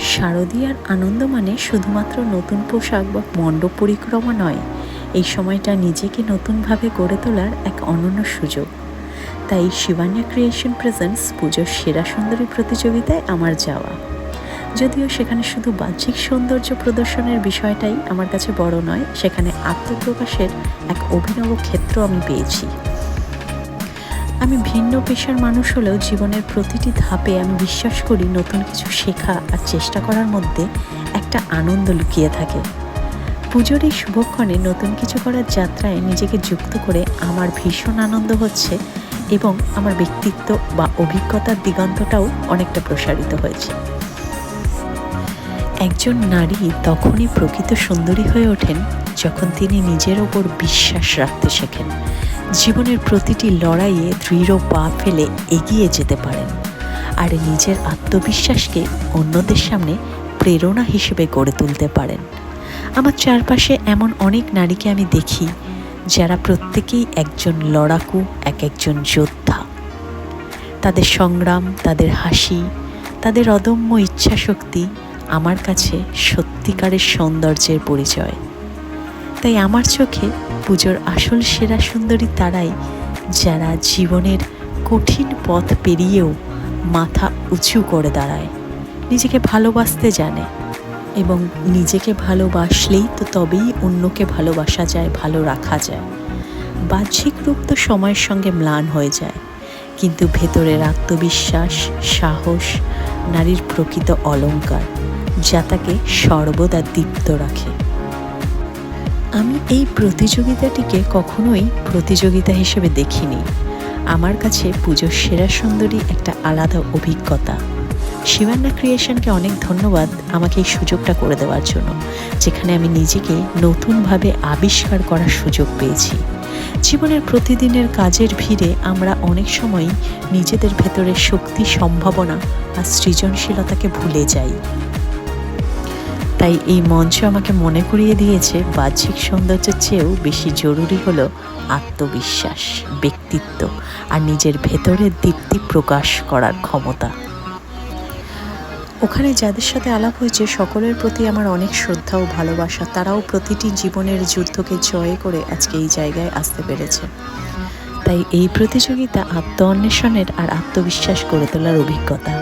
শারদীয়ার আনন্দ মানে শুধুমাত্র নতুন পোশাক বা মণ্ডপ পরিক্রমা নয়, এই সময়টা নিজেকে নতুনভাবে গড়ে তোলার এক অনন্য সুযোগ। তাই শিবান্যা ক্রিয়েশন প্রেজেন্টস পুজোর সেরা সুন্দরী প্রতিযোগিতায় আমার যাওয়া। যদিও সেখানে শুধু বাহ্যিক সৌন্দর্য প্রদর্শনের বিষয়টাই আমার কাছে বড় নয়, সেখানে আত্মপ্রকাশের এক অভিনব ক্ষেত্র আমি পেয়েছি। আমি ভিন্ন পেশার মানুষ হলেও জীবনের প্রতিটি ধাপে আমি বিশ্বাস করি নতুন কিছু শেখা আর চেষ্টা করার মধ্যে একটা আনন্দ লুকিয়ে থাকে। পুজোর এই শুভক্ষণে নতুন কিছু করার যাত্রায় নিজেকে যুক্ত করে আমার ভীষণ আনন্দ হচ্ছে এবং আমার ব্যক্তিত্ব বা অভিজ্ঞতার দিগন্তটাও অনেকটা প্রসারিত হয়েছে। একজন নারী তখনই প্রকৃত সুন্দরী হয়ে ওঠেন যখন তিনি নিজের ওপর বিশ্বাস রাখতে শেখেন, জীবনের প্রতিটি লড়াইয়ে দৃঢ় পা ফেলে এগিয়ে যেতে পারেন আর নিজের আত্মবিশ্বাসকে অন্যদের সামনে প্রেরণা হিসেবে গড়ে তুলতে পারেন। আমার চারপাশে এমন অনেক নারীকে আমি দেখি যারা প্রত্যেকেই একজন লড়াকু, একজন যোদ্ধা। তাদের সংগ্রাম, তাদের হাসি, তাদের অদম্য ইচ্ছাশক্তি আমার কাছে সত্যিকারের সৌন্দর্যের পরিচয়। তাই আমার চোখে পুজোর আসল সেরা সুন্দরী তারাই যারা জীবনের কঠিন পথ পেরিয়েও মাথা উঁচু করে দাঁড়ায়, নিজেকে ভালোবাসতে জানে এবং নিজেকে ভালোবাসলেই তো তবেই অন্যকে ভালোবাসা যায়, ভালো রাখা যায়। বাহ্যিক রূপ তো সময়ের সঙ্গে ম্লান হয়ে যায়, কিন্তু ভেতরের আত্মবিশ্বাস, সাহস নারীর প্রকৃত অলংকার, যা তাকে সর্বদা দীপ্ত রাখে। আমি এই প্রতিযোগিতাটিকে কখনোই প্রতিযোগিতা হিসেবে দেখিনি। আমার কাছে পুজোর সেরা সুন্দরী একটা আলাদা অভিজ্ঞতা। শিবান্যা ক্রিয়েশনকে অনেক ধন্যবাদ আমাকে এই সুযোগটা করে দেওয়ার জন্য, যেখানে আমি নিজেকে নতুনভাবে আবিষ্কার করার সুযোগ পেয়েছি। জীবনের প্রতিদিনের কাজের ভিড়ে আমরা অনেক সময়ই নিজেদের ভেতরের শক্তি, সম্ভাবনা আর সৃজনশীলতাকে ভুলে যাই। তাই এই মঞ্চ আমাকে মনে করিয়ে দিয়েছে বাহ্যিক সৌন্দর্যের চেয়েও বেশি জরুরি হলো আত্মবিশ্বাস, ব্যক্তিত্ব আর নিজের ভেতরের দীপ্তি প্রকাশ করার ক্ষমতা। ওখানে যাদের সাথে আলাপ হয়েছে সকলের প্রতি আমার অনেক শ্রদ্ধা ও ভালোবাসা। তারাও প্রতিটি জীবনের যুদ্ধকে জয় করে আজকে এই জায়গায় আসতে পেরেছে। তাই এই প্রতিযোগিতা আত্ম অন্বেষণের আর আত্মবিশ্বাস গড়ে তোলার অভিজ্ঞতা।